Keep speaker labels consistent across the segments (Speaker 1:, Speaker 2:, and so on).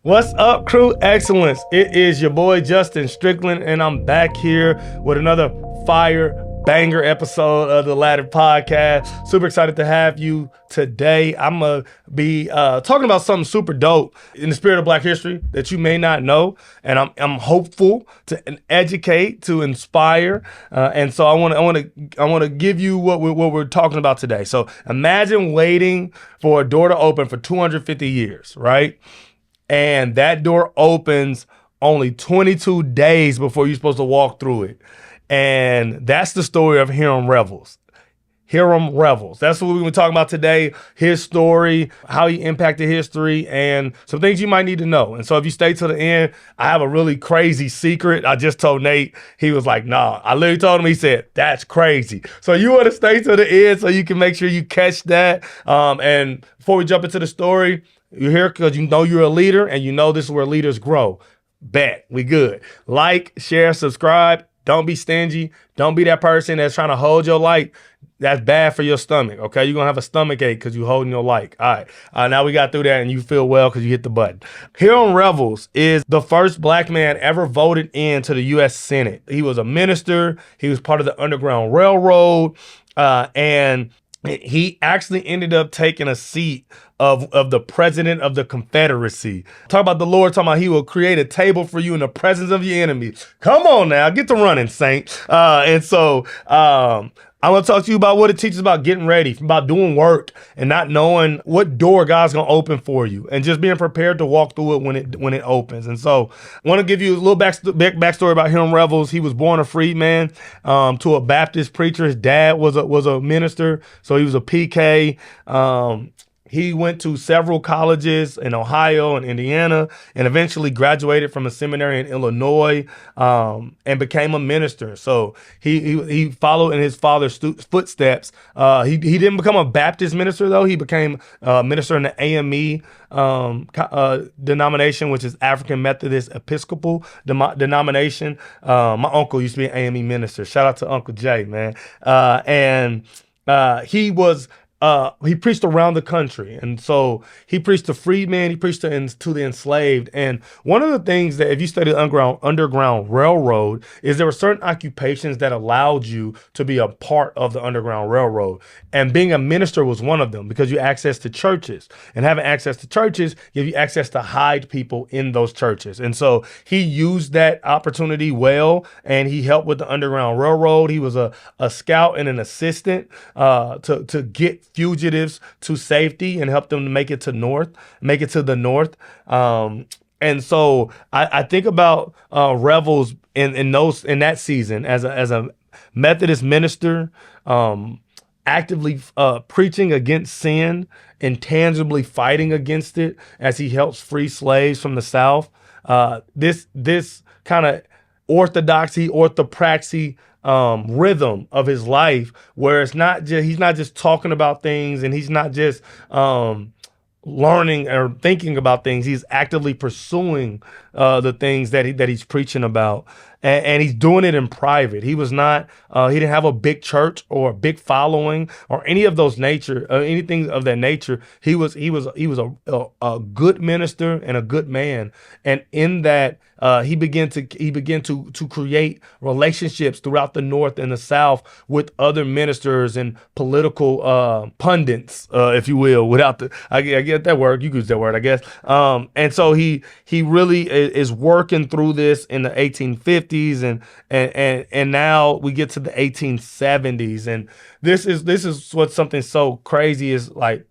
Speaker 1: What's up, crew excellence? It is your boy Justin Strickland, and I'm back here with another fire banger episode of the Ladder Podcast. Super excited to have you today. I'm gonna be talking about something super dope in the spirit of Black history that you may not know, and I'm hopeful to educate, to inspire, and so I want to give you what we're talking about today. So imagine waiting for a door to open for 250 years, right? And that door opens only 22 days before you're supposed to walk through it. And that's the story of Hiram Revels. Hiram Revels. That's what we're going to be talking about today. His story, how he impacted history, and some things you might need to know. And so if you stay to the end, I have a really crazy secret. I just told Nate. He was like, nah. I literally told him, he said, that's crazy. So you want to stay to the end so you can make sure you catch that. And before we jump into the story, you're here because you know you're a leader and you know this is where leaders grow. Bet. We good. Like, share, subscribe. Don't be stingy. Don't be that person that's trying to hold your light. That's bad for your stomach, okay? You're going to have a stomach ache because you're holding your light. All right. Now we got through that and you feel well because you hit the button. Hiram Revels is the first Black man ever voted into the U.S. Senate. He was a minister. He was part of the Underground Railroad. And he actually ended up taking a seat of the president of the Confederacy. Talk about the Lord talking about he will create a table for you in the presence of your enemies. Come on now, get to running, saint. And so I want to talk to you about what it teaches about getting ready, about doing work and not knowing what door God's going to open for you and just being prepared to walk through it when it opens. And so I want to give you a little backstory about Hiram Revels. He was born a freedman to a Baptist preacher. His dad was a minister, so he was a PK. He went to several colleges in Ohio and Indiana and eventually graduated from a seminary in Illinois and became a minister. So he followed in his father's footsteps. He didn't become a Baptist minister, though. He became a minister in the AME denomination, which is African Methodist Episcopal denomination. My uncle used to be an AME minister. Shout out to Uncle Jay, man. He preached around the country. And so he preached to freedmen, he preached to the enslaved. And one of the things that if you study the Underground Railroad is there were certain occupations that allowed you to be a part of the Underground Railroad. And being a minister was one of them because you access to churches. And having access to churches give you access to hide people in those churches. And so he used that opportunity well, and he helped with the Underground Railroad. He was a scout and an assistant to get fugitives to safety and help them to make it to the north. And so I think about Revels in that season as a Methodist minister, actively preaching against sin and tangibly fighting against it as he helps free slaves from the South. This kind of orthopraxy rhythm of his life, where he's not just talking about things and he's not just learning or thinking about things. He's actively pursuing the things that he's preaching about, and he's doing it in private. He was not. He didn't have a big church or a big following or any of those anything of that nature. He was a good minister and a good man, and in that he began to create relationships throughout the North and the South with other ministers and political pundits, if you will. I get that word. You use that word, I guess. And so he really is working through this in the 1850s, and now we get to the 1870s, and this is what's something so crazy is like.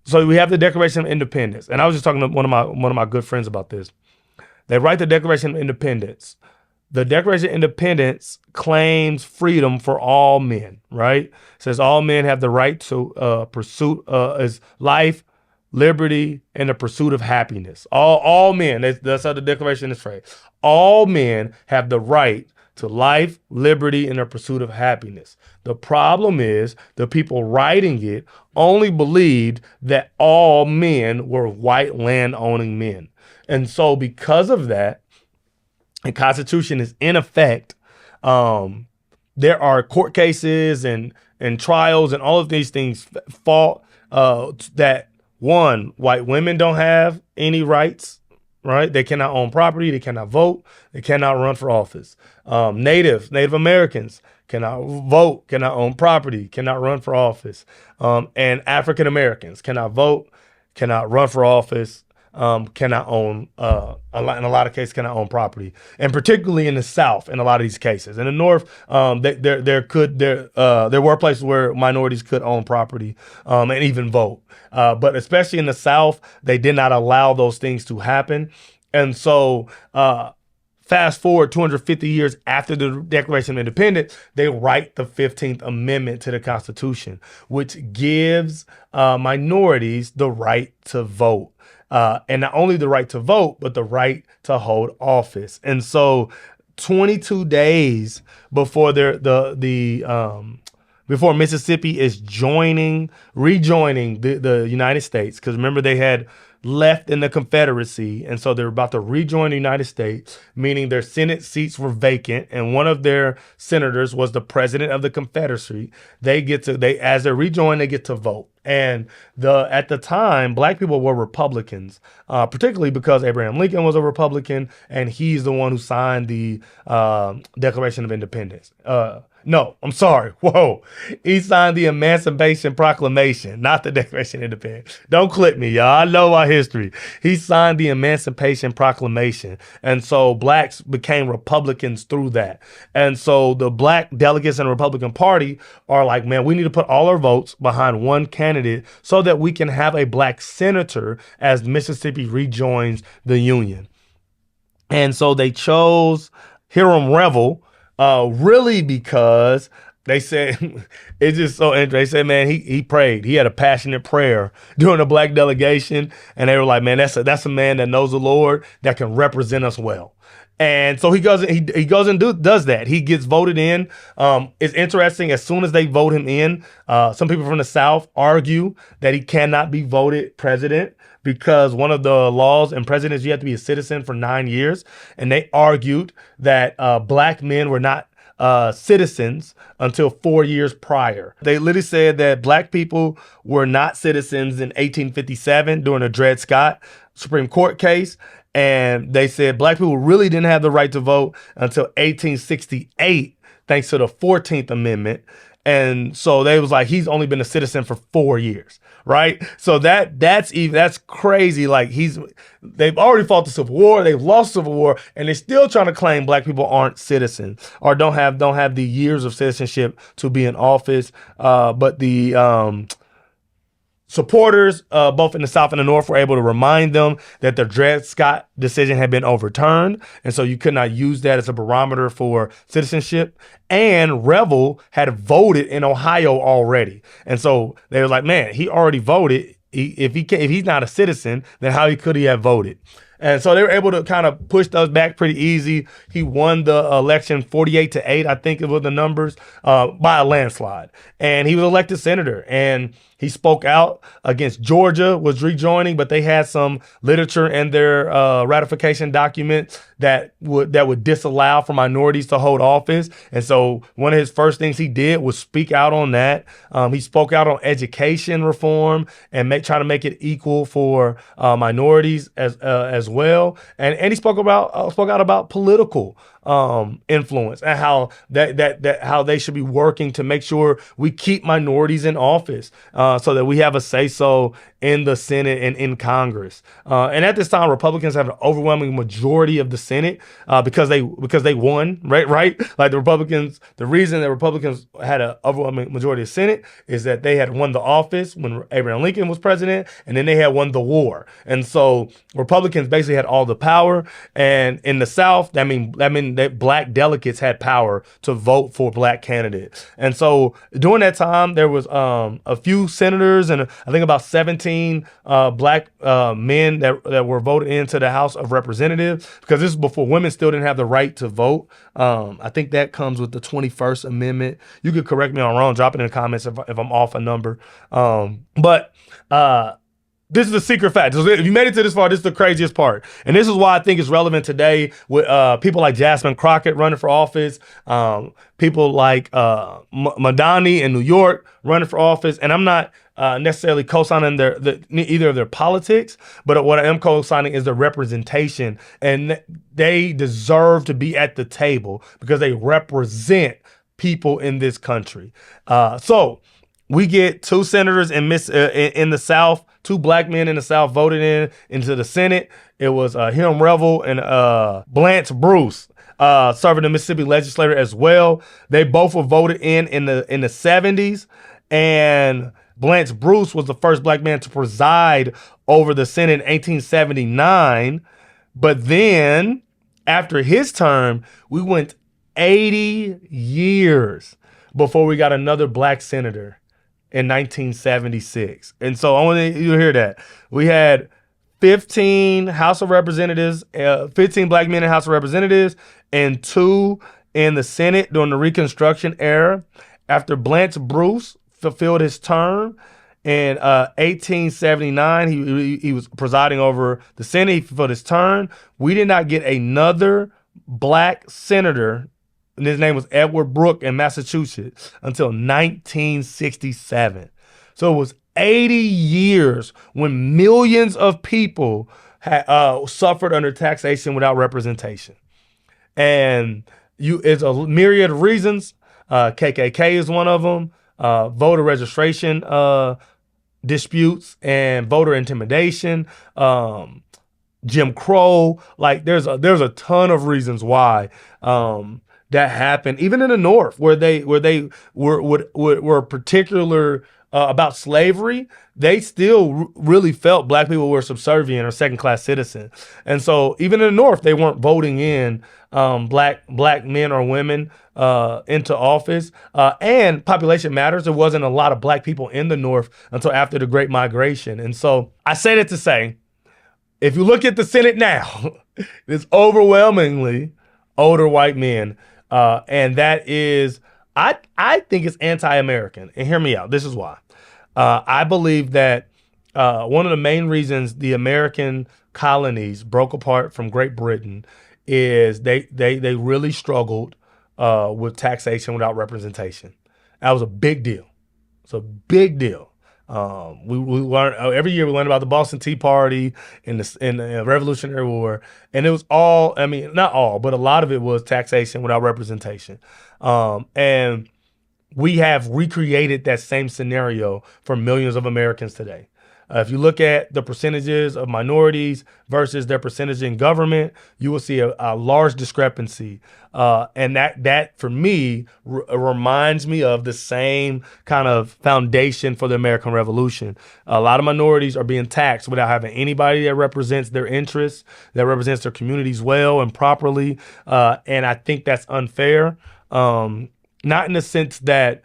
Speaker 1: So we have the Declaration of Independence, and I was just talking to one of my good friends about this. They write the Declaration of Independence. The Declaration of Independence claims freedom for all men, right? It says all men have the right to pursue is life, liberty, and the pursuit of happiness. All men, that's how the Declaration is phrased. All men have the right to life, liberty, and the pursuit of happiness. The problem is the people writing it only believed that all men were white land-owning men. And so because of that, the Constitution is in effect. There are court cases and trials and all of these things fought that, one, white women don't have any rights right? They cannot own property. They cannot vote. They cannot run for office. Native Americans cannot vote, cannot own property, cannot run for office. And African Americans cannot vote, cannot run for office, cannot own, in a lot of cases, cannot own property. And particularly in the South, in a lot of these cases. In the North, there were places where minorities could own property and even vote. But especially in the South, they did not allow those things to happen. And so, fast forward 250 years after the Declaration of Independence, they write the 15th Amendment to the Constitution, which gives minorities the right to vote. And not only the right to vote, but the right to hold office. And so 22 days before before Mississippi is rejoining the United States, because remember they had left in the Confederacy, and so they're about to rejoin the United States, meaning their Senate seats were vacant, and one of their senators was the president of the Confederacy. As they rejoin, they get to vote. And at the time, black people were Republicans, particularly because Abraham Lincoln was a Republican, and he's the one who signed the Declaration of Independence. No, I'm sorry. Whoa. He signed the Emancipation Proclamation, not the Declaration of Independence. Don't clip me, y'all. I know my history. He signed the Emancipation Proclamation. And so blacks became Republicans through that. And so the black delegates in the Republican Party are like, man, we need to put all our votes behind one candidate so that we can have a black senator as Mississippi rejoins the Union. And so they chose Hiram Revels, really because they said, it's just so interesting. They said, man, he prayed. He had a passionate prayer during the black delegation. And they were like, man, that's a man that knows the Lord, that can represent us well. And so he goes and does that. He gets voted in. It's interesting. As soon as they vote him in, some people from the South argue that he cannot be voted president because one of the laws in presidents, you have to be a citizen for 9 years. And they argued that black men were not citizens until 4 years prior. They literally said that black people were not citizens in 1857 during the Dred Scott Supreme Court case. And they said black people really didn't have the right to vote until 1868, thanks to the 14th Amendment. And so they was like, he's only been a citizen for 4 years, right? So that's crazy. Like they've already fought the Civil War, they've lost Civil War, and they're still trying to claim black people aren't citizens or don't have the years of citizenship to be in office. But the supporters, both in the South and the North, were able to remind them that the Dred Scott decision had been overturned. And so you could not use that as a barometer for citizenship. And Revels had voted in Ohio already. And so they were like, man, he already voted. If he's not a citizen, then how could he have voted? And so they were able to kind of push those back pretty easy. He won the election 48-8, I think it was the numbers, by a landslide. And he was elected senator. And he spoke out against Georgia, was rejoining, but they had some literature in their ratification document that would disallow for minorities to hold office. And so one of his first things he did was speak out on that. He spoke out on education reform and try to make it equal for minorities as well. And he spoke out about political influence and how how they should be working to make sure we keep minorities in office so that we have a say-so in the Senate and in Congress. And at this time, Republicans have an overwhelming majority of the Senate because they won, right? Like the reason that Republicans had an overwhelming majority of the Senate is that they had won the office when Abraham Lincoln was president, and then they had won the war. And so Republicans basically had all the power. And in the South, that mean that black delegates had power to vote for black candidates. And so during that time, there was a few senators and I think about 17 black men that were voted into the House of Representatives, because this is before women still didn't have the right to vote. I think that comes with the 21st Amendment. You could correct me if I'm wrong, drop it in the comments if I'm off a number. But This is the secret fact. If you made it to this far, this is the craziest part. And this is why I think it's relevant today with people like Jasmine Crockett running for office, people like Madani in New York running for office. And I'm not necessarily co-signing either of their politics, but what I am co-signing is the representation. And they deserve to be at the table because they represent people in this country. So we get two senators in the South, two black men in the South voted into the Senate. It was Hiram Revels and Blanche Bruce, serving the Mississippi legislature as well. They both were voted in the 70s, and Blanche Bruce was the first black man to preside over the Senate in 1879. But then, after his term, we went 80 years before we got another black senator in 1976. And so I want you to hear that. We had 15 House of Representatives, 15 black men in House of Representatives, and 2 in the Senate during the Reconstruction era. After Blanche Bruce fulfilled his term in 1879, he was presiding over the Senate. He fulfilled his term. We did not get another black senator, and his name was Edward Brooke in Massachusetts, until 1967. So it was 80 years when millions of people had suffered under taxation without representation. And it's a myriad of reasons. KKK is one of them. Voter registration disputes and voter intimidation. Jim Crow. Like there's a ton of reasons why that happened, even in the North, where they were particular about slavery. They still really felt black people were subservient or second-class citizens, and so even in the North, they weren't voting in black men or women into office. And population matters. There wasn't a lot of black people in the North until after the Great Migration, and so I say that to say, if you look at the Senate now, it's overwhelmingly older white men. And that is, I think it's anti-American. And hear me out. This is why. I believe that one of the main reasons the American colonies broke apart from Great Britain is they really struggled with taxation without representation. That was a big deal. It's a big deal. We learn every year. We learn about the Boston Tea Party and the Revolutionary War, and it was all. I mean, not all, but a lot of it was taxation without representation. And we have recreated that same scenario for millions of Americans today. If you look at the percentages of minorities versus their percentage in government, you will see a large discrepancy. And that for me, reminds me of the same kind of foundation for the American Revolution. A lot of minorities are being taxed without having anybody that represents their interests, that represents their communities well and properly. And I think that's unfair. Not in the sense that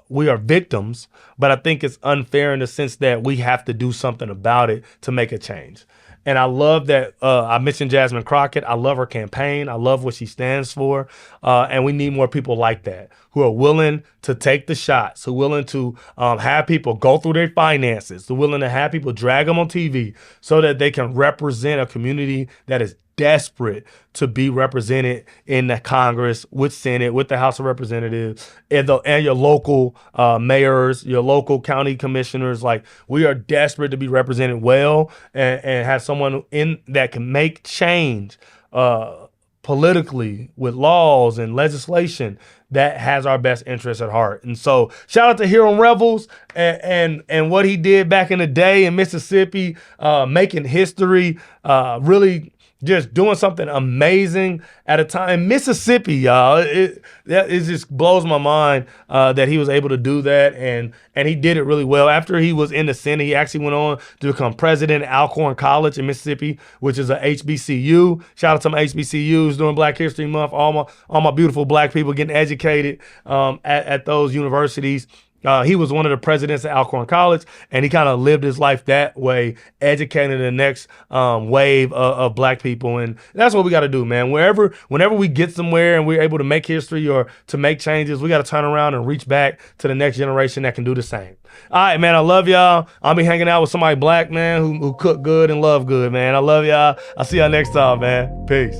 Speaker 1: we are victims, but I think it's unfair in the sense that we have to do something about it to make a change. And I love that I mentioned Jasmine Crockett. I love her campaign. I love what she stands for. And we need more people like that who are willing to take the shots, who are willing to have people go through their finances, who are willing to have people drag them on TV so that they can represent a community that is desperate to be represented in the Congress, with Senate, with the House of Representatives, and your local mayors, your local county commissioners. Like, we are desperate to be represented well and have someone in that can make change politically with laws and legislation that has our best interests at heart. And so shout out to Hiram Revels and what he did back in the day in Mississippi, making history, really just doing something amazing at a time. Mississippi, y'all, it just blows my mind that he was able to do that, and he did it really well. After he was in the Senate, he actually went on to become president at Alcorn College in Mississippi, which is a HBCU. Shout out to my HBCUs during Black History Month. All my beautiful black people getting educated at those universities. He was one of the presidents at Alcorn College, and he kind of lived his life that way, educating the next wave of black people. And that's what we got to do, man. Whenever we get somewhere and we're able to make history or to make changes, we got to turn around and reach back to the next generation that can do the same. All right, man, I love y'all. I'll be hanging out with somebody black, man, who cook good and love good, man. I love y'all. I'll see y'all next time, man. Peace.